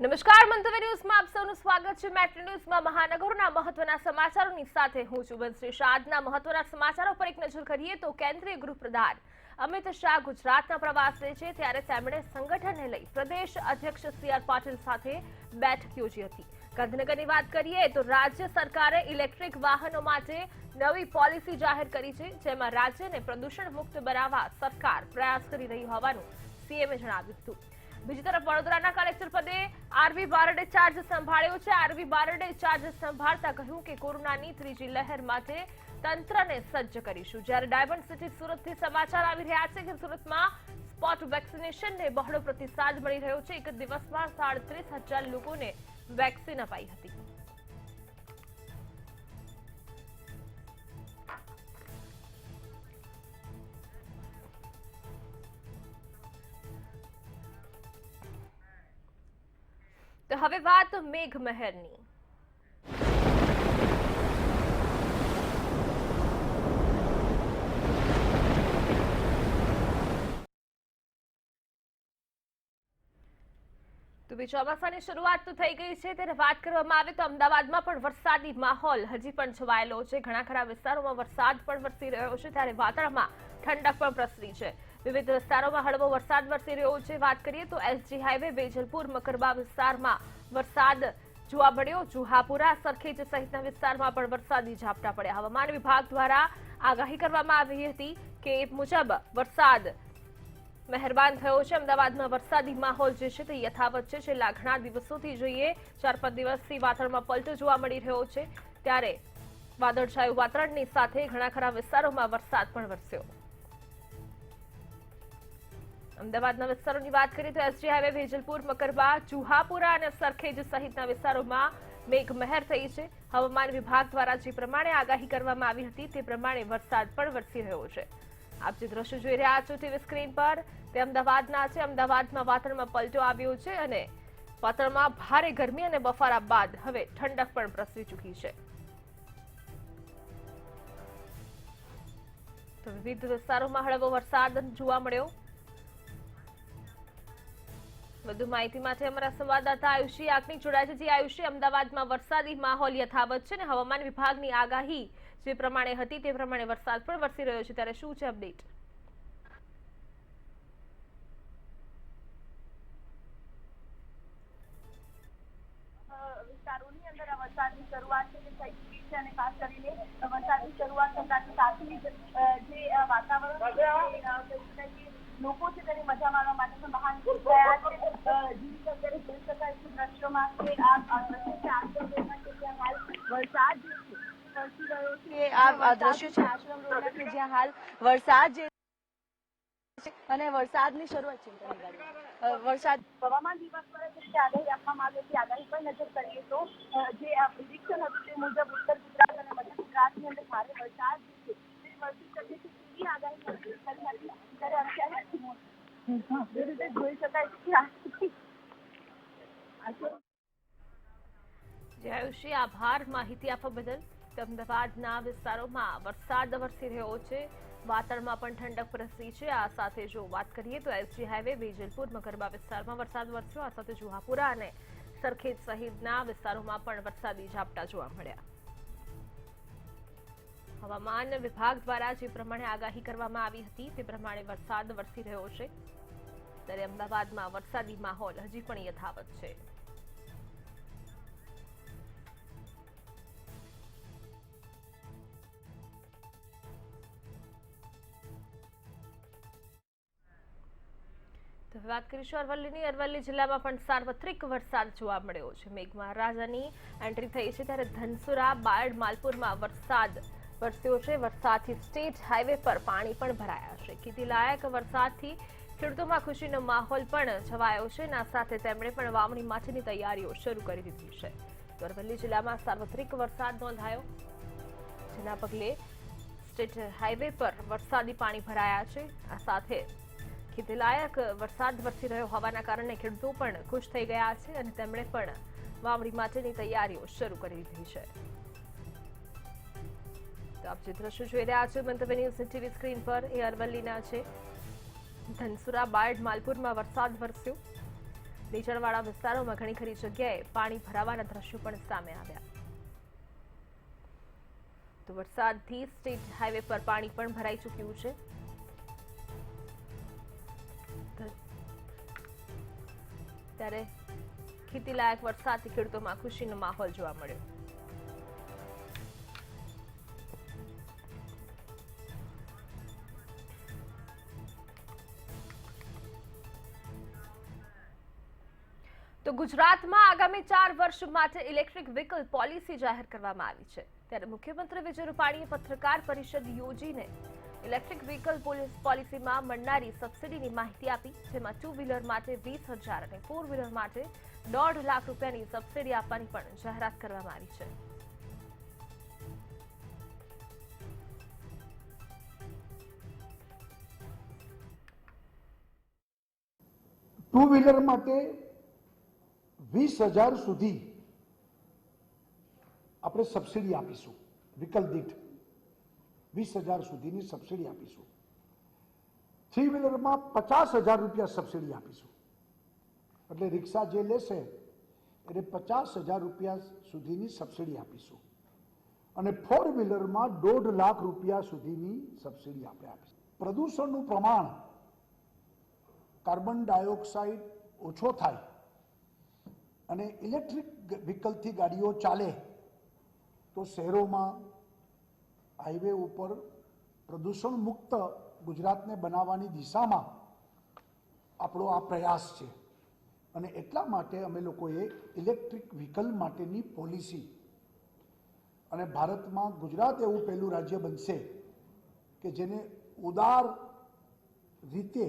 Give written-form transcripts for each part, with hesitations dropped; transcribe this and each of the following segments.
નમસ્કાર મંતવ્ય ન્યૂઝમાં આપ સૌનું સ્વાગત છે। મેટ્રો ન્યૂઝમાં મહાનગરોના મહત્વના સમાચારોની સાથે હું છું બંશ્રી। આજના મહત્વના સમાચારો પર એક નજર કરીએ તો કેન્દ્રીય ગૃહપ્રધાન અમિત શાહ ગુજરાતના પ્રવાસે છે, ત્યારે તેમણે સંગઠનને લઈ પ્રદેશ અધ્યક્ષ સી.આર. પાટીલ સાથે બેઠક યોજી હતી। ગાંધીનગરની વાત કરીએ તો રાજ્ય સરકારે ઇલેક્ટ્રિક વાહનો માટે નવી પોલિસી જાહેર કરી છે, જેમાં રાજ્યને પ્રદૂષણ મુક્ત બનાવવા સરકાર પ્રયાસ કરી રહી હોવાનું સીએમએ જણાવ્યું હતું। બીજી તરફ વડોદરાના કલેક્ટર પદે આરવી બારડે ચાર્જ સંભાળ્યો છે। આરવી બારડે ચાર્જ સંભાળતા કહ્યું કે કોરોનાની ત્રીજી લહેર માટે તંત્રને સજ્જ કરીશું। જ્યારે ડાયમંડ સિટી સુરતથી સમાચાર આવી રહ્યા છે કે સુરતમાં સ્પોટ વેક્સિનેશનને બહોળો પ્રતિસાદ મળી રહ્યો છે। એક દિવસમાં 37,000 લોકોને વેક્સિન અપાઈ હતી। તો હવે વાત મેઘમહેરની। તો ચોમાસાની શરૂઆત તો થઈ ગઈ છે, ત્યારે વાત કરવામાં આવે તો અમદાવાદમાં પણ વરસાદી માહોલ હજી પણ છવાયેલો છે। ઘણા ખરા વિસ્તારોમાં વરસાદ પણ વરસી રહ્યો છે, ત્યારે વાતાવરણમાં ઠંડક પણ પ્રસરી છે। વિવિધ વિસ્તારોમાં હળવો વરસાદ વરસી રહ્યો છે। વાત કરીએ તો એસજી હાઈવે વેજલપુર મકરબા વિસ્તારમાં વરસાદ જોવા મળ્યો। જુહાપુરા સરખેજ સહિતના વિસ્તારમાં પણ વરસાદી ઝાપટા પડ્યા। હવામાન વિભાગ દ્વારા આગાહી કરવામાં આવી હતી કે એ મુજબ વરસાદ મહેરબાન થયો છે। અમદાવાદમાં વરસાદી માહોલ જે છે તે યથાવત છે। છેલ્લા ઘણા દિવસોથી જોઈએ 4-5 દિવસથી વાતાવરણમાં પલટો જોવા મળી રહ્યો છે, ત્યારે વાદળછાયું વાતાવરણની સાથે ઘણા ખરા વિસ્તારોમાં વરસાદ પણ વરસ્યો। અમદાવાદના વિસ્તારોની વાત કરીએ તો એસજી હાઈવે વેજલપુર મકરબા જુહાપુરા અને સરખેજ સહિતના વિસ્તારોમાં મેઘમહેર થઈ છે। હવામાન વિભાગ દ્વારા જે પ્રમાણે આગાહી કરવામાં આવી હતી તે પ્રમાણે વરસાદ પણ વરસી રહ્યો છે। આપ જે દ્રશ્ય જોઈ રહ્યા છો ટીવી સ્ક્રીન પર તે અમદાવાદના છે। અમદાવાદમાં વાતાવરણમાં પલટો આવ્યો છે અને વાતાવરણમાં ભારે ગરમી અને બફારા બાદ હવે ઠંડક પણ પ્રસરી ચૂકી છે। તો વિવિધ વિસ્તારોમાં હળવો વરસાદ જોવા મળ્યો। વધુ માહિતી માટે અમારા સંવાદદાતા આયુષી યાજ્ઞિક જોડાય છે। જે આયુષી, અમદાવાદમાં વરસાદી માહોલ યથાવત છે અને હવામાન વિભાગની આગાહી જે પ્રમાણે હતી તે પ્રમાણે વરસાદ પણ વરસી રહ્યો છે, ત્યારે શું છે અપડેટ? વિસ્તારોની અંદર આ વરસાદની શરૂઆત છે તે થઈ ચૂકી છે અને ખાસ કરીને વરસાદની શરૂઆત થતાની સાથે જ જે વાતાવરણ લોકો છે તેની મજા માણવા માટે પણ બહાર નીકળી ગયા છે। જેવી અત્યારે જોઈ શકાય છે દ્રશ્યોમાં કે આ દ્રશ્ય છે આશ્રમ રોડના કે જ્યાં હાલ વરસાદ જે છે વરસી રહ્યો છે। આ દ્રશ્યો છે આશ્રમ રોડના કે જ્યાં હાલ વરસાદ જે અને વરસાદની શરૂઆત છે વરસાદ હવામાન વિભાગ દ્વારા જે રીતે આગાહી આપવામાં આવી હતી આગાહી પર નજર કરીએ તો જે આ પ્રિડિક્શન હતું તે મુજબ ઉત્તર ગુજરાત અને મધ્ય ગુજરાતની અંદર ભારે વરસાદ જે છે તે વરસી શકે છે તેવી આગાહી કરી હતી। ત્યારે અત્યારે એ રીતે જોઈ શકાય છે કે આયુષી, આભાર માહિતી આપવા બદલ। અમદાવાદના વિસ્તારોમાં વરસાદ વરસી રહ્યો છે, વાતાવરણમાં પણ ઠંડક પ્રસરી છે। આ સાથે જો વાત કરીએ તો એસજી હાઈવે વેજલપુર મકરબા વિસ્તારમાં વરસાદ વરસ્યો। આ સાથે જુહાપુરા અને સરખેજ સહિતના વિસ્તારોમાં પણ વરસાદી ઝાપટા જોવા મળ્યા। હવામાન વિભાગ દ્વારા જે પ્રમાણે આગાહી કરવામાં આવી હતી તે પ્રમાણે વરસાદ વરસી રહ્યો છે, ત્યારે અમદાવાદમાં વરસાદી માહોલ હજી પણ યથાવત છે। વાત કરીશું અરવલ્લીની। અરવલ્લી જિલ્લામાં પણ સાર્વત્રિક વરસાદ જોવા મળ્યો છે। મેઘમહારાજાની એન્ટ્રી થઈ છે, ત્યારે ધનસુરા બાયડ માલપુરમાં વરસાદ વરસ્યો છે। વરસાદથી સ્ટેટ હાઈવે પર પાણી પણ ભરાયા છે। ખેતીલાયક વરસાદથી ખેડૂતોમાં ખુશીનો માહોલ પણ છવાયો છે અને સાથે તેમણે પણ વાવણી માટેની તૈયારીઓ શરૂ કરી દીધી છે। તો અરવલ્લી જિલ્લામાં સાર્વત્રિક વરસાદ નોંધાયો, જેના પગલે સ્ટેટ હાઈવે પર વરસાદી પાણી ભરાયા છે। આ સાથે ખેતીલાયક વરસાદ વરસી રહ્યો હોવાના કારણે ખેડૂતો પણ ખુશ થઈ ગયા છે અને તેમણે પણ વાવણી માટેની તૈયારીઓ શરૂ કરી દીધી છે। તો આપ જે દ્રશ્યો જોઈ રહ્યા છો મંતવ્ય ન્યૂઝ ટીવી સ્ક્રીન પર એ અરવલ્લીના છે। ધનસુરા બાયડ માલપુરમાં વરસાદ વરસ્યો। નીચાણવાળા વિસ્તારોમાં ઘણી ખરી જગ્યાએ પાણી ભરાવાના દ્રશ્યો પણ સામે આવ્યા. તો વરસાદથી સ્ટેટ હાઈવે પર પાણી પણ ભરાઈ ચૂક્યું છે. ત્યારે ખેતીલાયક વરસાદથી ખેડૂતોમાં ખુશીનો માહોલ જોવા મળ્યો. તો ગુજરાતમાં આગામી 4 વર્ષ માટે ઇલેક્ટ્રિક વ્હીકલ પોલિસી જાહેર કરવામાં આવી છે. ત્યારે મુખ્યમંત્રી વિજય રૂપાણીએ પત્રકાર પરિષદ યોજીને ઇલેક્ટ્રિક વ્હીકલ પોલિસીમાં મળનારી સબસિડીની માહિતી આપી, જેમાં 2 વ્હીલર માટે 20,000 અને 4 વ્હીલર માટે 1.5 લાખ રૂપિયાની સબસિડી આપવાની પણ જાહેરાત કરવામાં આવી છે. ટુ વ્હીલર માટે 20,000 સુધી આપણે સબસિડી આપીશું. વિકલ્પ દીઠ 20,000 સુધીની સબસિડી આપીશું. 3 વ્હીલરમાં 50,000 રૂપિયા સબસિડી આપીશું. એટલે રિક્ષા જે લેશે એને 50,000 રૂપિયા સુધીની સબસિડી આપીશું. અને 4 વ્હીલરમાં 1.5 લાખ રૂપિયા સુધીની સબસિડી આપણે આપીશું. પ્રદૂષણનું પ્રમાણ, કાર્બન ડાયોક્સાઇડ ઓછો થાય અને ઇલેક્ટ્રિક વ્હીકલથી ગાડીઓ ચાલે તો શહેરોમાં હાઈવે ઉપર પ્રદૂષણ મુક્ત ગુજરાતને બનાવવાની દિશામાં આપણો આ પ્રયાસ છે. અને એટલા માટે અમે લોકોએ ઇલેક્ટ્રિક વ્હીકલ માટેની પોલિસી, અને ભારતમાં ગુજરાત એવું પહેલું રાજ્ય બનશે કે જેને ઉદાર રીતે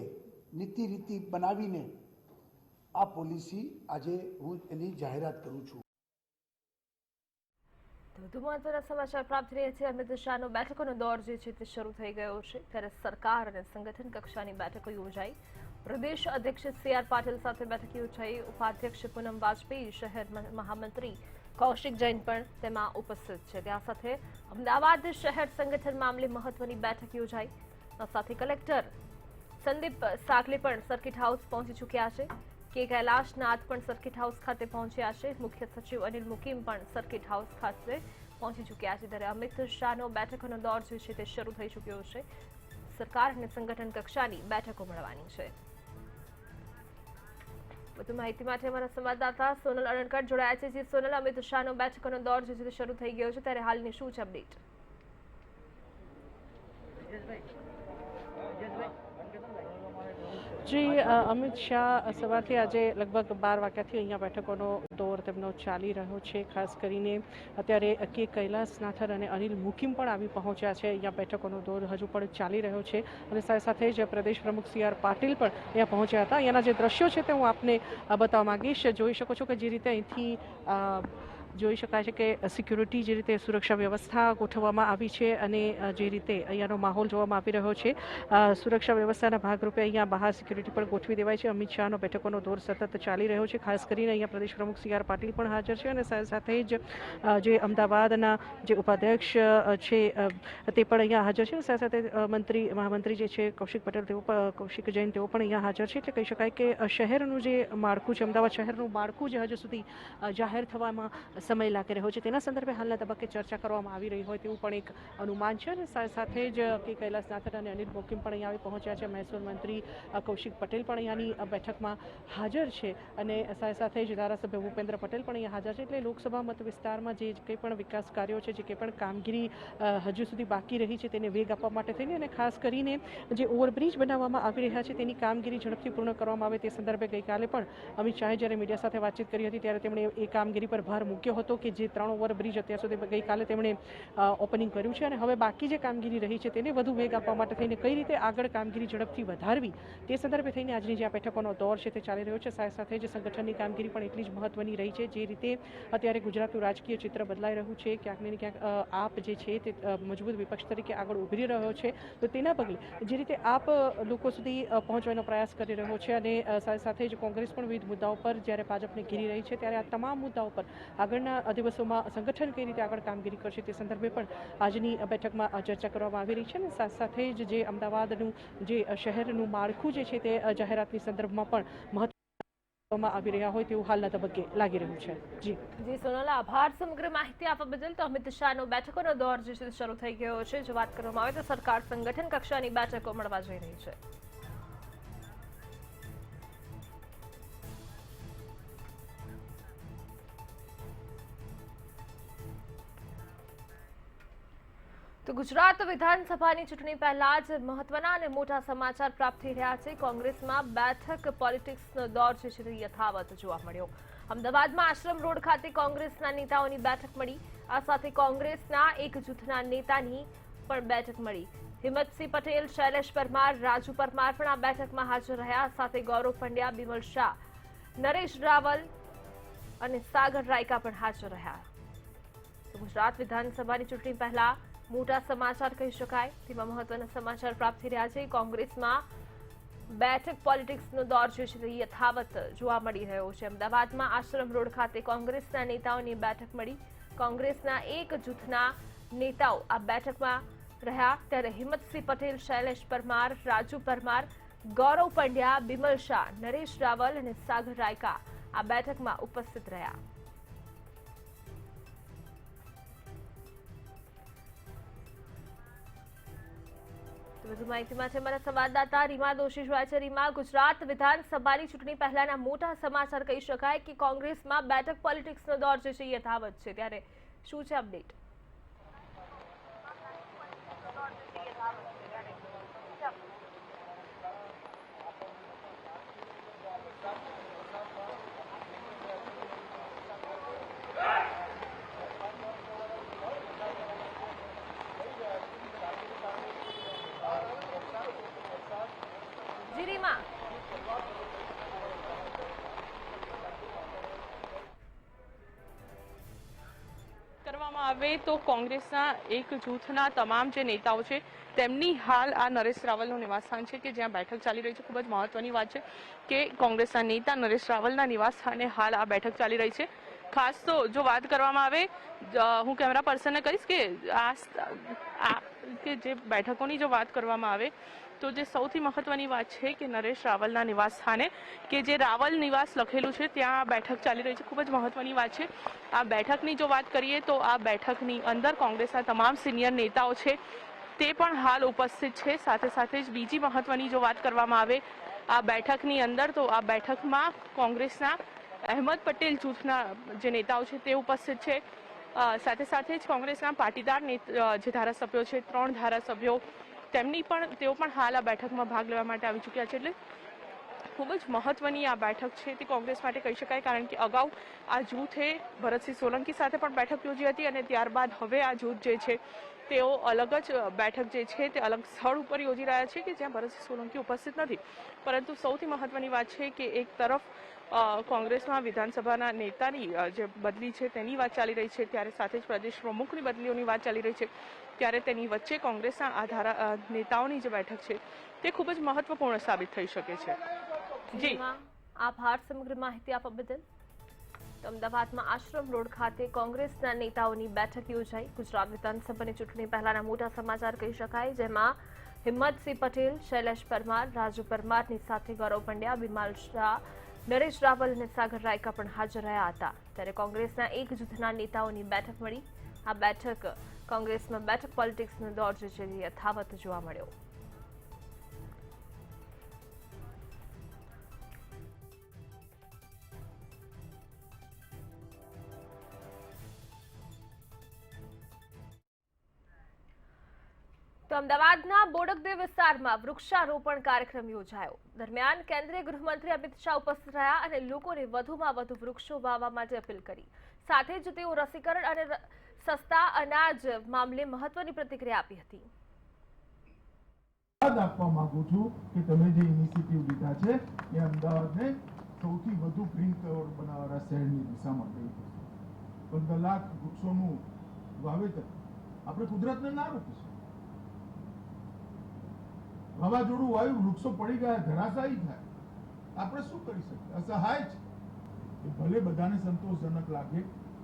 નીતિ રીતિ બનાવીને આ પોલિસી આજે હું એની જાહેરાત કરું છું. વધુ મહત્વના સમાચાર પ્રાપ્ત થઈ રહ્યા છે. અમિત શાહનો બેઠકોનો દોર જે છે તે શરૂ થઈ ગયો છે. ત્યારે સરકાર અને સંગઠન કક્ષાની બેઠકો યોજાઈ. પ્રદેશ અધ્યક્ષ CR પાટીલ સાથે બેઠક યોજાઈ. ઉપાધ્યક્ષ પૂનમ વાજપેયી, શહેર મહામંત્રી કૌશિક જૈન પણ તેમાં ઉપસ્થિત છે. ત્યાં સાથે અમદાવાદ શહેર સંગઠન મામલે મહત્વની બેઠક યોજાઈ. સાથે કલેક્ટર સંદીપ સાગલે પણ સર્કિટ હાઉસ પહોંચી ચૂક્યા છે. કે કૈલાશનાથ પણ સર્કિટ હાઉસ ખાતે પહોંચ્યા છે. મુખ્ય સચિવ અનિલ મુકીમ પણ સર્કિટ હાઉસ ખાતે પહોંચી ચૂક્યા છે. ત્યારે અમિત શાહનો બેઠકોનો દોર જે છે તે શરૂ થઈ ચૂક્યો છે. સરકાર અને સંગઠન કક્ષાની બેઠકો મળવાની છે. વધુ માહિતી માટે અમારા સંવાદદાતા સોનલ અણકટ જોડાયા છે. જે સોનલ, અમિત શાહનો બેઠકોનો દોર જે છે તે શરૂ થઈ ગયો છે, ત્યારે હાલની શું છે અપડેટ? જી, અમિત શાહ સવારથી આજે લગભગ 12 વાગ્યાથી અહીંયા બેઠકોનો દોર તેમનો ચાલી રહ્યો છે. ખાસ કરીને અત્યારે કે કૈલાસનાથન અને અનિલ મુકીમ પણ આવી પહોંચ્યા છે. અહીંયા બેઠકોનો દોર હજુ પણ ચાલી રહ્યો છે. અને સાથે સાથે જ પ્રદેશ પ્રમુખ CR પાટીલ પણ અહીંયા પહોંચ્યા હતા. અહીંયાના જે દ્રશ્યો છે તે હું આપને બતાવવા માંગીશ. જોઈ શકો છો કે જે રીતે અહીંથી જોઈ શકાય છે કે સિક્યુરિટી જે રીતે સુરક્ષા વ્યવસ્થા ગોઠવવામાં આવી છે અને જે રીતે અહીંયાનો માહોલ જોવામાં આવી રહ્યો છે, સુરક્ષા વ્યવસ્થાના ભાગરૂપે અહીંયા બહાર સિક્યુરિટી પણ ગોઠવી દેવાય છે. અમિત શાહનો બેઠકોનો દોર સતત ચાલી રહ્યો છે. ખાસ કરીને અહીંયા પ્રદેશ પ્રમુખ CR પાટીલ પણ હાજર છે અને સાથે જ જે અમદાવાદના જે ઉપાધ્યક્ષ છે તે પણ અહીંયા હાજર છે. સાથે સાથે મહામંત્રી જે છે કૌશિક જૈન તેઓ પણ અહીંયા હાજર છે. એટલે કહી શકાય કે શહેરનું જે માળખું છે, અમદાવાદ શહેરનું માળખું જે હજુ સુધી જાહેર થવામાં સમય લાગી રહ્યો છે, તેના સંદર્ભે હાલના તબક્કે ચર્ચા કરવામાં આવી રહી હોય તેવું પણ એક અનુમાન છે. અને સાથે જ કે કૈલાસનાથન અને અનિલ મુકીમ પણ અહીંયા આવી પહોંચ્યા છે. મહેસૂલ મંત્રી કૌશિક પટેલ પણ અહીંયાની બેઠકમાં હાજર છે અને સાથે જ ધારાસભ્ય ભૂપેન્દ્ર પટેલ પણ અહીંયા હાજર છે. એટલે લોકસભા મત વિસ્તારમાં જે કંઈ પણ વિકાસ કાર્યો છે, જે કંઈ પણ કામગીરી હજુ સુધી બાકી રહી છે તેને વેગ આપવા માટે થઈને અને ખાસ કરીને જે ઓવરબ્રિજ બનાવવામાં આવી રહ્યા છે તેની કામગીરી ઝડપથી પૂર્ણ કરવામાં આવે તે સંદર્ભે ગઈકાલે પણ અમિત શાહે જ્યારે મીડિયા સાથે વાતચીત કરી હતી ત્યારે તેમણે એ કામગીરી પર ભાર મૂક્યો હતો કે જે 3 ઓવરબ્રિજ અત્યાર સુધી ગઈકાલે તેમણે ઓપનિંગ કર્યું છે અને હવે બાકી જે કામગીરી રહી છે તેને વધુ વેગ આપવા માટે થઈને કઈ રીતે આગળ કામગીરી ઝડપથી વધારવી તે સંદર્ભે થઈને આજની જે આ બેઠકોનો દોર છે તે ચાલી રહ્યો છે. સાથે જ સંગઠનની કામગીરી પણ એટલી જ મહત્વની રહી છે. જે રીતે અત્યારે ગુજરાતનું રાજકીય ચિત્ર બદલાઈ રહ્યું છે, ક્યાંક ને ક્યાંક આપ જે છે તે મજબૂત વિપક્ષ તરીકે આગળ ઉભરી રહ્યો છે, તો તેના પગલે જે રીતે આપ લોકો સુધી પહોંચવાનો પ્રયાસ કરી રહ્યો છે અને સાથે જ કોંગ્રેસ પણ વિવિધ મુદ્દાઓ પર જ્યારે ભાજપને ઘેરી રહી છે, ત્યારે આ તમામ મુદ્દાઓ પર આગળના દિવસોમાં સંગઠન કઈ રીતે આગળ કામગીરી કરશે તે સંદર્ભે પણ આજની બેઠકમાં ચર્ચા કરવામાં આવી રહી છે. અને સાથે જ જે અમદાવાદનું જે શહેરનું માળખું જે છે તે જાહેરાતની સંદર્ભમાં પણ મહત્વ આવી રહ્યા હોય તેવું હાલના તબક્કે લાગી રહ્યું છે. જી સોનલ, આભાર સમગ્ર માહિતી આપવા બદલ. તો અમિત શાહનો બેઠકોનો દોર જે છે શરૂ થઈ ગયો છે. જો વાત કરવામાં આવે તો સરકાર સંગઠન કક્ષાની બેઠકો મળવા જઈ રહી છે. તો ગુજરાત વિધાનસભાની ચૂંટણી પહેલા જ મહત્વના અને મોટા સમાચાર પ્રાપ્ત થઈ રહ્યા છે. કોંગ્રેસમાં બેઠક પોલિટિક્સનો દોર જે છે યથાવત જોવા મળ્યો. અમદાવાદમાં આશ્રમ રોડ ખાતે કોંગ્રેસના નેતાઓની બેઠક મળી. આ સાથે કોંગ્રેસના એક જૂથના નેતાની પણ બેઠક મળી. હિંમતસિંહ પટેલ, શૈલેષ પરમાર, રાજુ પરમાર પણ આ બેઠકમાં હાજર રહ્યા. સાથે ગૌરવ પંડ્યા, બિમલ શાહ, નરેશ રાવલ અને સાગર રાયકા પણ હાજર રહ્યા. તો ગુજરાત વિધાનસભાની ચૂંટણી પહેલા મોટા સમાચાર કહી શકાય તેમાં મહત્વના સમાચાર પ્રાપ્ત થઈ રહ્યા છે. કોંગ્રેસમાં બેઠક પોલિટિક્સનો દોર જે છે યથાવત જોવા મળી રહ્યો છે. અમદાવાદમાં આશ્રમ રોડ ખાતે કોંગ્રેસના નેતાઓની બેઠક મળી. કોંગ્રેસના એક જૂથના નેતાઓ આ બેઠકમાં રહ્યા. ત્યારે હિંમતસિંહ પટેલ, શૈલેષ પરમાર, રાજુ પરમાર, ગૌરવ પંડ્યા, બિમલ શાહ, નરેશ રાવલ અને સાગર રાયકા આ બેઠકમાં ઉપસ્થિત રહ્યા. વધુ માહિતી માટે અમારા સંવાદદાતા રીમા દોશી જોડાય છે. રીમા, ગુજરાત વિધાનસભાની ચૂંટણી પહેલાના મોટા સમાચાર કહી શકાય કે કોંગ્રેસમાં બેઠક પોલિટિક્સનો દોર જે છે યથાવત છે. ત્યારે શું છે અપડેટ? કરવામાં આવે તો કોંગ્રેસના એક જૂથના તમામ જે નેતાઓ છે તેમની હાલ આ નરેશ રાવલનું નિવાસસ્થાન છે કે જ્યાં બેઠક ચાલી રહી છે. ખૂબ જ મહત્વની વાત છે કે કોંગ્રેસના નેતા નરેશ રાવલના નિવાસસ્થાને હાલ આ બેઠક ચાલી રહી છે. ખાસ તો જો વાત કરવામાં આવે, હું કેમેરા પર્સનને કહીશ કે જે બેઠકોની જો વાત કરવામાં આવે તો જે સૌથી મહત્વની વાત છે કે નરેશ રાવલના નિવાસ સ્થાને કે જે રાવલ નિવાસ લખેલું છે ત્યાં આ બેઠક ચાલી રહી છે. ખૂબ જ મહત્વની વાત છે. આ બેઠકની જો વાત કરીએ તો આ બેઠકની અંદર કોંગ્રેસના તમામ સિનિયર નેતાઓ છે તે પણ હાલ ઉપસ્થિત છે. સાથે સાથે જ બીજી મહત્વની જો વાત કરવામાં આવે આ બેઠકની અંદર તો આ બેઠકમાં કોંગ્રેસના અહેમદ પટેલ જૂથના જે નેતાઓ છે તે ઉપસ્થિત છે. સાથે સાથે જ કોંગ્રેસના પાટીદાર જે ધારાસભ્યો છે, 3 ધારાસભ્યો તેઓ પણ હાલ આ બેઠકમાં ભાગ લેવા માટે આવી ચૂક્યા છે. એટલે ખૂબ જ મહત્વની આ બેઠક છે તે કોંગ્રેસ માટે કહી શકાય, કારણ કે અગાઉ આ જૂથે ભરતસિંહ સોલંકી સાથે પણ બેઠક યોજી હતી અને ત્યારબાદ હવે આ જૂથ જે છે તેઓ અલગ જ બેઠક જે છે તે અલગ સ્થળ ઉપર યોજી રહ્યા છે કે જ્યાં ભરતસિંહ સોલંકી ઉપસ્થિત નથી. પરંતુ સૌથી મહત્વની વાત છે કે એક તરફ કોંગ્રેસમાં વિધાનસભાના નેતાની જે બદલી છે તેની વાત ચાલી રહી છે, ત્યારે સાથે જ પ્રદેશ પ્રમુખની બદલીઓની વાત ચાલી રહી છે, ત્યારે તેની વચ્ચે કોંગ્રેસના આ નેતાઓની જે બેઠક છે તે ખૂબ જ મહત્વપૂર્ણ સાબિત થઈ શકે છે. જી, આભાર સમગ્ર માહિતી આપવા બદલ. અમદાવાદમાં આશ્રમ રોડ ખાતે કોંગ્રેસના નેતાઓની બેઠક યોજાઈ. ગુજરાત વિધાનસભાની ચૂંટણી પહેલાના મોટા સમાચાર કહી શકાય, જેમાં હિંમતસિંહ પટેલ, શૈલેષ પરમાર, રાજુ પરમારની સાથે ગૌરવ પંડ્યા, બિમલ શાહ, નરેશ રાવલ અને સાગર રાયકા પણ હાજર રહ્યા હતા. ત્યારે કોંગ્રેસના એક જૂથના નેતાઓની બેઠક મળી. આ બેઠક કોંગ્રેસમાં બેઠક પોલિટિક્સનો દોર જે છે યથાવત જોવા મળ્યો. તો અમદાવાદના બોડકદેવ વિસ્તારમાં વૃક્ષારોપણ કાર્યક્રમ યોજાયો. દરમિયાન કેન્દ્રીય ગૃહમંત્રી અમિત શાહ ઉપસ્થિત રહ્યા અને લોકોને વધુમાં વધુ વૃક્ષો વાવવા માટે અપીલ કરી. સાથે જ તેઓ રસીકરણ અને સસ્તા અનાજ મામલે મહત્વની પ્રતિક્રિયા આપી હતી. આપવા માંગુ છું કે તમે જે ઇનિશિયેટિવ લીધા છે એ અમદાવાદને સૌથી વધુ ગ્રીન કવર બનાવવાના શહેરની દિશામાં ગઈ છે. 15 લાખ વૃક્ષોનું વાવેતર આપણે કુદરતને ના રોકીશું. વાવાઝોડું વાયુ વૃક્ષો પડી ગયા, ધરાશાયી થાય, આપણે શું કરી શકીએ? અસહાય છે. એ ભલે બધાને સંતોષજનક લાગે,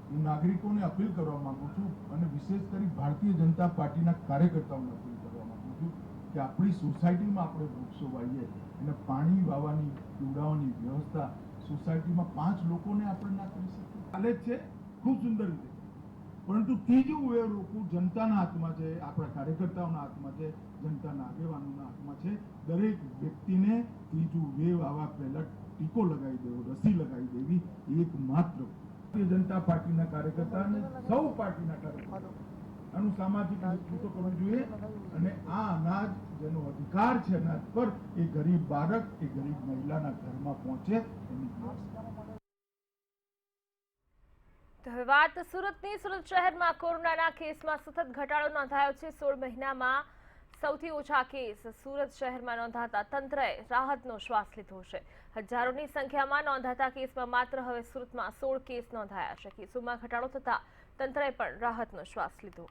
હું નાગરિકોને અપીલ કરવા માંગુ છું અને વિશેષ કરી ભારતીય જનતા પાર્ટીના કાર્યકર્તાઓને અપીલ કરવા માંગુ છું કે આપણી સોસાયટીમાં આપણે વૃક્ષો વાવીએ અને પાણી વાવવાની પીવડાવવાની વ્યવસ્થા સોસાયટીમાં 5 લોકોને આપણે ના કરી શકીએ? ચાલે જ છે ખૂબ સુંદર રીતે, પરંતુ ત્રીજું વેવ રોકવું જનતાના હાથમાં છે, આપણા કાર્યકર્તાઓના હાથમાં છે, જનતાના આગેવાનોના હાથમાં છે. દરેક વ્યક્તિને ત્રીજું વેવ આવવા પહેલા ટીકો લગાવી દેવો, રસી લગાવી દેવી એકમાત્ર ભારતીય જનતા પાર્ટીના કાર્યકર્તા અને સૌ પાર્ટીના કાર્યકર્તા આનું સામાજિક નેતૃત્વ કરવું જોઈએ. અને આ અનાજ જેનો અધિકાર છે અનાજ પર, એ ગરીબ બાળક, એ ગરીબ મહિલાના ઘરમાં પહોંચે એની તો હવે વાત સુરતની. સુરત શહેરમાં કોરોનાના કેસમાં સતત ઘટાડો નોંધાયો છે. 16 મહિનામાં સૌથી ઓછા કેસ સુરત શહેરમાં નોંધાતા તંત્રએ રાહતનો શ્વાસ લીધો છે. હજારોની સંખ્યામાં નોંધાતા કેસમાં માત્ર હવે સુરતમાં 16 કેસ નોંધાયા છે. કેસોમાં ઘટાડો થતા તંત્રએ પણ રાહતનો શ્વાસ લીધો.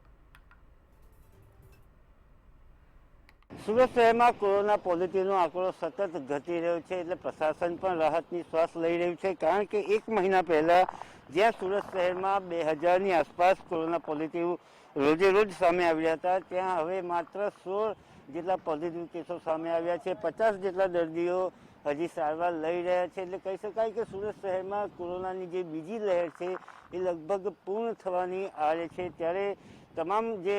સુરત શહેરમાં કોરોના પોઝિટિવનો આંકડો સતત ઘટી રહ્યો છે, એટલે પ્રશાસન પણ રાહતની શ્વાસ લઈ રહ્યું છે. કારણ કે 1 મહિના પહેલા જ્યાં સુરત શહેરમાં 2000ની આસપાસ કોરોના પોઝિટિવ રોજે રોજ સામે આવ્યા હતા, ત્યાં હવે માત્ર 16 જેટલા પોઝિટિવ કેસો સામે આવ્યા છે. 50 જેટલા દર્દીઓ હજી સારવાર લઈ રહ્યા છે. એટલે કહી શકાય કે સુરત શહેરમાં કોરોનાની જે બીજી લહેર છે એ લગભગ પૂર્ણ થવાની આરે છે. ત્યારે તમામ જે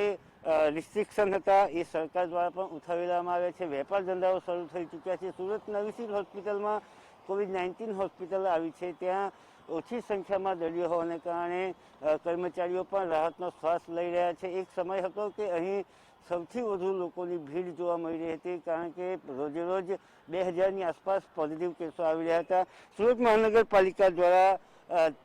રિસ્ટ્રિક્શન હતા એ સરકાર દ્વારા પણ ઉઠાવી આવે છે. વેપાર ધંધાઓ શરૂ થઈ ચૂક્યા છે. સુરત નવી સિવિલ હોસ્પિટલમાં COVID-19 હોસ્પિટલ આવી છે, ત્યાં ઓછી સંખ્યામાં દર્દીઓ હોવાને કારણે કર્મચારીઓ પણ રાહતનો શ્વાસ લઈ રહ્યા છે. એક સમય હતો કે અહીં સૌથી વધુ લોકોની ભીડ જોવા મળી રહી હતી, કારણ કે રોજે રોજ 2000ની આસપાસ પોઝિટિવ કેસો આવી રહ્યા હતા. સુરત મહાનગરપાલિકા દ્વારા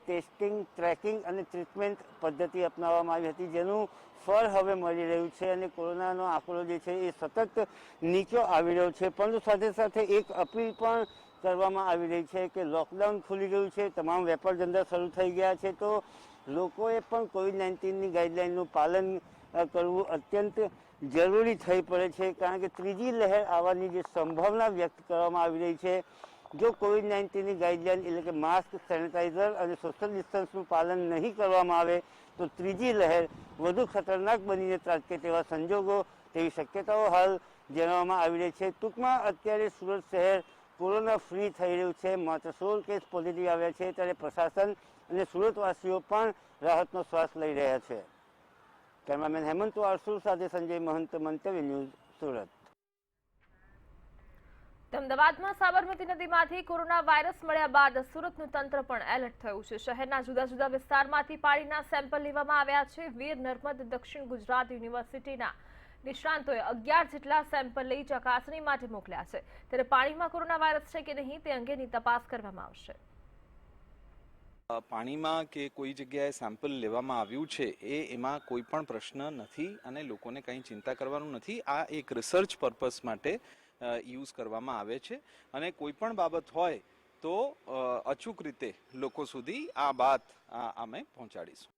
ટેસ્ટિંગ, ટ્રેકિંગ અને ટ્રીટમેન્ટ પદ્ધતિ અપનાવવામાં આવી હતી, જેનું ફળ હવે મળી રહ્યું છે અને કોરોનાનો આંકડો જે છે એ સતત નીચો આવી રહ્યો છે. પરંતુ સાથે સાથે એક અપીલ પણ કરવામાં આવી રહી છે કે લોકડાઉન ખુલી ગયું છે, તમામ વેપાર ધંધા શરૂ થઈ ગયા છે, તો લોકોએ પણ COVID-19ની ગાઈડલાઇનનું પાલન કરવું અત્યંત જરૂરી થઈ પડે છે. કારણ કે ત્રીજી લહેર આવવાની જે સંભાવના વ્યક્ત કરવામાં આવી રહી છે, જો COVID-19ની ગાઈડલાઇન એટલે કે માસ્ક, સેનિટાઈઝર અને સોશિયલ ડિસ્ટન્સનું પાલન નહીં કરવામાં આવે તો ત્રીજી લહેર વધુ ખતરનાક બનીને ત્રાટકે તેવા સંજોગો, તેવી શક્યતાઓ હાલ જણાવવામાં આવી રહી છે. ટૂંકમાં અત્યારે સુરત શહેર કોરોના ફ્રી થઈ રહ્યું છે. માત્ર 16 કેસ પોઝિટિવ આવ્યા છે, ત્યારે પ્રશાસન અને સુરતવાસીઓ પણ રાહતનો શ્વાસ લઈ રહ્યા છે. કેમેરામેન હેમંત વારસુ સાથે સંજય મહંત, મંતવ્ય ન્યૂઝ, સુરત. અમદાવાદમાં સાબરમતી નદીમાંથી કોરોના વાયરસ મળ્યા બાદ સુરતનું તંત્ર પણ એલર્ટ થયું છે. શહેરના જુદા જુદા વિસ્તારમાંથી પાણીના સેમ્પલ લેવામાં આવ્યા છે. વીર નર્મદ દક્ષિણ ગુજરાત યુનિવર્સિટીના નિષ્ણાંતોએ 11 જેટલા સેમ્પલ લઈ ચકાસણી માટે મોકલ્યા છે. ત્યારે પાણીમાં કોરોના વાયરસ છે કે નહીં તે અંગેની તપાસ કરવામાં આવશે. પાણીમાં કે કોઈ જગ્યાએ સેમ્પલ લેવામાં આવ્યું છે એમાં કોઈ પણ પ્રશ્ન નથી અને લોકોને કંઈ ચિંતા કરવાનું નથી. આ એક રિસર્ચ પર્પસ માટે યુઝ કરવામાં આવે છે અને કોઈ પણ બાબત હોય તો અચૂક રીતે લોકો સુધી આ વાત અમે પહોંચાડીશું.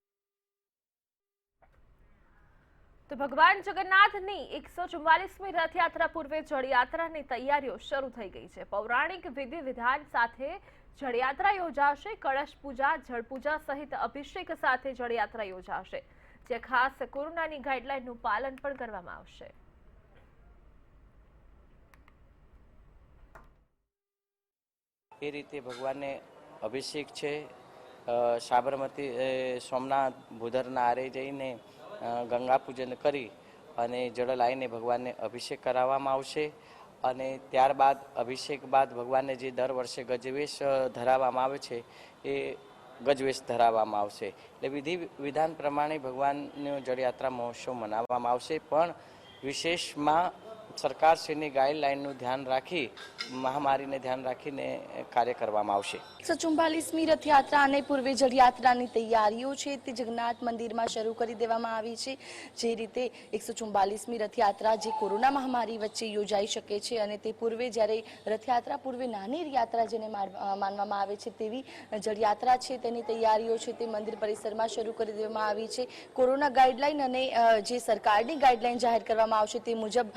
તો ભગવાન જગન્નાથની 144મી રથયાત્રા પૂર્વે જળયાત્રાની તૈયારીઓ શરૂ થઈ ગઈ છે. પૌરાણિક વિધિ વિધાન સાથે જળયાત્રા યોજાશે. કળશ પૂજા, જળપૂજા સહિત અભિષેક સાથે જળયાત્રા યોજાશે, જે ખાસ કોરોનાની ગાઈડલાઈનનું પાલન પણ કરવામાં આવશે. એ રીતે ભગવાનને અભિષેક છે. સાબરમતી, સોમનાથ, ભૂધરના આરે જઈને ગંગા પૂજન કરી અને જળ લાવીને ભગવાનને અભિષેક કરાવવામાં આવશે અને ત્યારબાદ અભિષેક બાદ ભગવાનને જે દર વર્ષે ગજવેશ ધરાવવામાં આવે છે એ ગજવેશ ધરાવવામાં આવશે. એટલે વિધિ વિધાન પ્રમાણે ભગવાનનો જળયાત્રા મહોત્સવ મનાવવામાં આવશે, પણ વિશેષમાં સરકારશ્રીની ગાઈડલાઇનનું ધ્યાન રાખી, મહામારીને ધ્યાન રાખીને કાર્ય કરવામાં આવશે. 144મી રથયાત્રા અને પૂર્વે જળયાત્રાની તૈયારીઓ છે તે જગન્નાથ મંદિરમાં શરૂ કરી દેવામાં આવી છે. જે રીતે 144મી રથયાત્રા જે કોરોના મહામારી વચ્ચે યોજાઈ શકે છે અને તે પૂર્વે જ્યારે રથયાત્રા પૂર્વે નાની યાત્રા જેને માનવામાં આવે છે તેવી જળયાત્રા છે તેની તૈયારીઓ છે તે મંદિર પરિસરમાં શરૂ કરી દેવામાં આવી છે. કોરોના ગાઈડલાઇન અને જે સરકારની ગાઈડલાઇન જાહેર કરવામાં આવશે તે મુજબ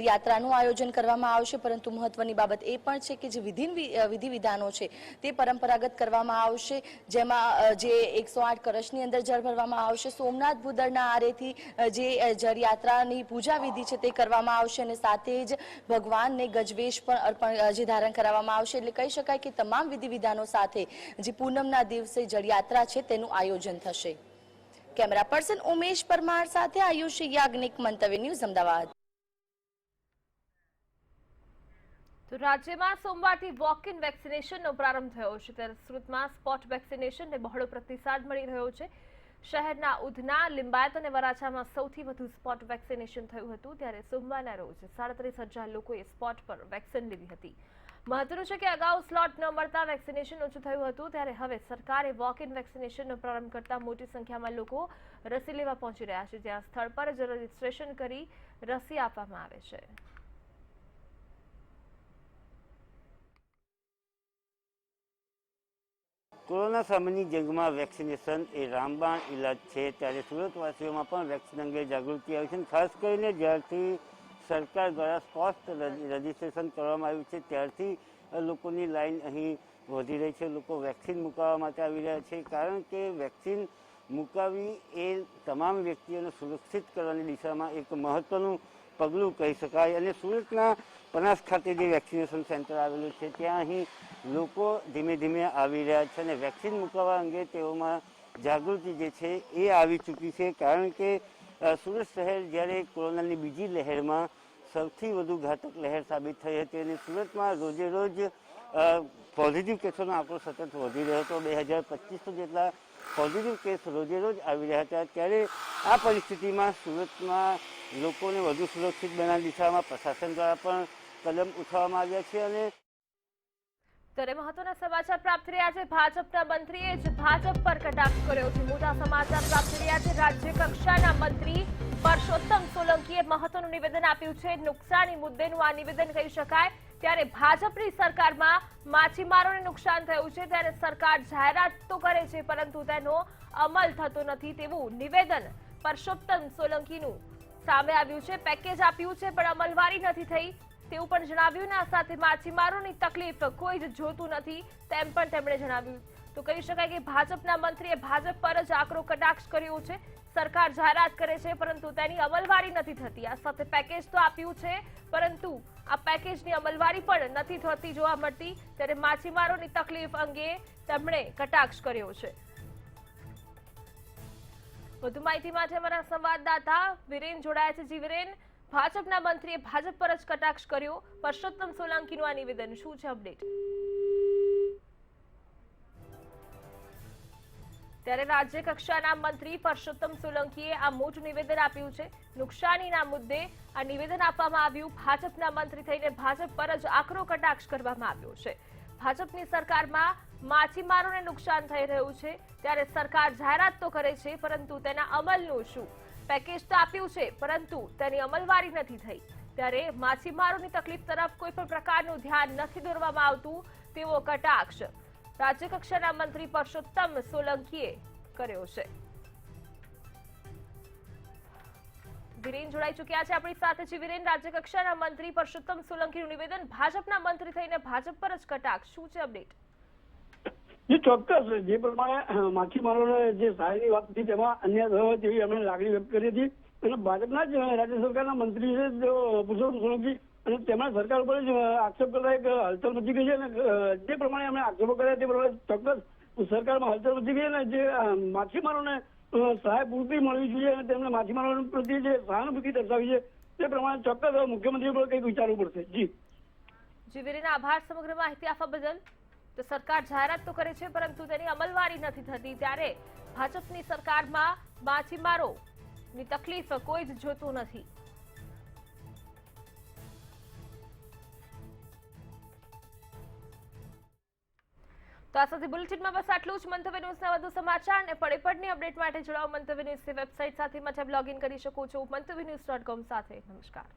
યાત્રાનું આયોજન કરવામાં આવશે, પરંતુ મહત્વની બાબત એ પણ છે કે જે વિધિ વિધાનો છે તે પરંપરાગત કરવામાં આવશે, જેમાં જે 108 કળશની અંદર જળ ભરવામાં આવશે, સોમનાથ ભૂદરના આરેથી જે જળયાત્રાની પૂજા વિધિ છે તે કરવામાં આવશે અને સાથે જ ભગવાનને ગજવેશ પણ અર્પણ જે ધારણ કરાવવામાં આવશે. એટલે કહી શકાય કે તમામ વિધિ વિધાનો સાથે જે પૂનમના દિવસે જળયાત્રા છે તેનું આયોજન થશે. કેમેરા પર્સન ઉમેશ પરમાર સાથે આયુષી યાજ્ઞિક, મંતવ્ય ન્યૂઝ, અમદાવાદ. તો રાજ્યમાં સોમવારથી વોક ઇન વેક્સિનેશનનો પ્રારંભ થયો છે, ત્યારે સુરતમાં સ્પોટ વેક્સિનેશનને બહોળો પ્રતિસાદ મળી રહ્યો છે. શહેરના ઉધના, લિંબાયત અને વરાછામાં સૌથી વધુ સ્પોટ વેક્સિનેશન થયું હતું, ત્યારે સોમવારના રોજ 37,000 લોકોએ સ્પોટ પર વેક્સિન લીધી હતી. મહત્વનું છે કે અગાઉ સ્લોટ ન મળતા વેક્સિનેશન ઓછું થયું હતું, ત્યારે હવે સરકારે વોક ઇન વેક્સિનેશનનો પ્રારંભ કરતા મોટી સંખ્યામાં લોકો રસી લેવા પહોંચી રહ્યા છે, જ્યાં સ્થળ પર જ રજીસ્ટ્રેશન કરી રસી આપવામાં આવે છે. કોરોના સામેની જંગમાં વેક્સિનેશન એ રામબાણ ઇલાજ છે, ત્યારે સુરતવાસીઓમાં પણ વેક્સિન અંગે જાગૃતિ આવી છે. ખાસ કરીને જ્યારથી સરકાર દ્વારા સ્પોટ રજીસ્ટ્રેશન કરવામાં આવ્યું છે ત્યારથી લોકોની લાઈન અહીં વધી રહી છે. લોકો વેક્સિન મુકાવવા માટે આવી રહ્યા છે, કારણ કે વેક્સિન મુકાવવી એ તમામ વ્યક્તિઓને સુરક્ષિત કરવાની દિશામાં એક મહત્વનું પગલું કહી શકાય. અને સુરતના પનાસ ખાતે જે વેક્સિનેશન સેન્ટર આવેલું છે ત્યાં અહીં લોકો ધીમે ધીમે આવી રહ્યા છે અને વેક્સિન મુકાવવા અંગે તેઓમાં જાગૃતિ જે છે એ આવી ચૂકી છે, કારણ કે સુરત શહેર જ્યારે કોરોનાની બીજી લહેરમાં સૌથી વધુ ઘાતક લહેર સાબિત થઈ હતી અને સુરતમાં રોજે રોજ પોઝિટિવ કેસોનો આંકડો સતત વધી રહ્યો હતો. 2250 જેટલા પોઝિટિવ કેસ રોજે રોજ આવી રહ્યા હતા. ત્યારે આ પરિસ્થિતિમાં સુરતમાં લોકોને વધુ સુરક્ષિત બનાવવાની દિશામાં પ્રશાસન દ્વારા પણ કદમ ઉઠાવવામાં આવ્યા છે. અને ત્યારે મહત્વના સમાચાર પ્રાપ્ત રહ્યા છે. ભાજપના મંત્રીએ જ ભાજપ પર કટાક્ષ કર્યો છે. મોટા સમાચાર પ્રાપ્ત રહ્યા છે. રાજ્ય કક્ષાના મંત્રી પરસોત્તમ સોલંકીએ મહત્વનું નિવેદન આપ્યું છે. નુકસાની મુદ્દેનું આ નિવેદન કહી શકાય. ત્યારે ભાજપની સરકારમાં માછીમારોને નુકસાન થયું છે, ત્યારે સરકાર જાહેરાત તો કરે છે પરંતુ તેનો અમલ થતો નથી, તેવું નિવેદન પરસોત્તમ સોલંકીનું સામે આવ્યું છે. પેકેજ આપ્યું છે પણ અમલવારી નથી થઈ તેવું પણ જણાવ્યું. આ સાથે માછીમારોની તકલીફ કોઈ જ જોતું નથી તેમ પણ તેમણે જણાવ્યું. તો કહી શકાય કે ભાજપના મંત્રીએ ભાજપ પર જ આકરો કટાક્ષ કર્યો છે. સરકાર જાહેરાત કરે છે પરંતુ તેની અમલવારી નથી થતી. આ સાથે પેકેજ તો આપ્યું છે પરંતુ આ પેકેજની અમલવારી પણ નથી થતી જોવા મળતી, ત્યારે માછીમારોની તકલીફ અંગે તેમણે કટાક્ષ કર્યો છે. વધુ માહિતી માટે અમારા સંવાદદાતા વિરેન જોડાયા છે. જી વિરેન, ભાજપના મંત્રીએ ભાજપ પર જ કટાક્ષ કર્યો, પરસોત્તમ સોલંકીનું આ નિવેદન, શું છે અપડેટ? ત્યારે રાજ્ય કક્ષાના મંત્રી પરસોત્તમ સોલંકીએ આ મોટું નિવેદન આપ્યું છે. નુકસાનીના મુદ્દે આ નિવેદન આપવામાં આવ્યું. ભાજપના મંત્રી થઈને ભાજપ પર જ આકરો કટાક્ષ કરવામાં આવ્યો છે. ભાજપની સરકારમાં માછીમારોને નુકસાન થઈ રહ્યું છે, ત્યારે સરકાર જાહેરાત તો કરે છે પરંતુ તેના અમલનું શું? પેકેજ તો આપ્યું છે પરંતુ તેની અમલવારી નથી થઈ, ત્યારે માછીમારોની તકલીફ તરફ કોઈ પણ પ્રકારનું ધ્યાન નથી દોરવામાં આવતું તેવો કટાક્ષ રાજ્ય કક્ષાના મંત્રી પરસોત્તમ સોલંકીએ કર્યો છે. વિરેન જોડાઈ ચૂક્યા છે આપણી સાથે. છે વિરેન, રાજ્ય કક્ષાના મંત્રી પરસોત્તમ સોલંકીનું નિવેદન, ભાજપના મંત્રી થઈને ભાજપ પર જ કટાક્ષ, શું છે અપડેટ? જે ચોક્કસ જે પ્રમાણે માછીમારોને જે સહાયની વાત હતી તેમાં અન્યાય થયો તેવી અમે લાગણી વ્યક્ત કરી હતી અને ભાજપના જ રાજ્ય સરકારના મંત્રી છે પુરુષોત્તમ સોલંકી અને તેમના સરકાર ઉપર જ આક્ષેપ કરતા એક હલચલ મચી ગઈ છે અને જે પ્રમાણે અમે આક્ષેપો કર્યા તે પ્રમાણે ચોક્કસ સરકારમાં હલચલ મચી ગઈ અને જે માછીમારોને સહાય પૂરતી મળવી જોઈએ અને તેમને માછીમારો પ્રત્યે જે સહાનુભૂતિ દર્શાવી છે તે પ્રમાણે ચોક્કસ મુખ્યમંત્રી પર કંઈક વિચારવું પડશે. જી વિરેન, આભાર સમગ્ર માહિતી આપવા બદલ. તો સરકાર જાહેરાત તો કરે છે પરંતુ તેની અમલવારી નથી થતી, ત્યારે ભાજપની સરકારમાં માછીમારોની તકલીફ કોઈ જ જોતું નથી. તો આ સાથે બુલેટિનમાં બસ આટલું જ. મંતવ્ય ન્યૂઝના વધુ સમાચાર અને પડેપડની અપડેટ માટે જોડાઓ મંતવ્ય ન્યૂઝની વેબસાઇટ સાથે. માટે લોગિન કરી શકો છો મંતવ્યન્યૂઝ.com સાથે. નમસ્કાર.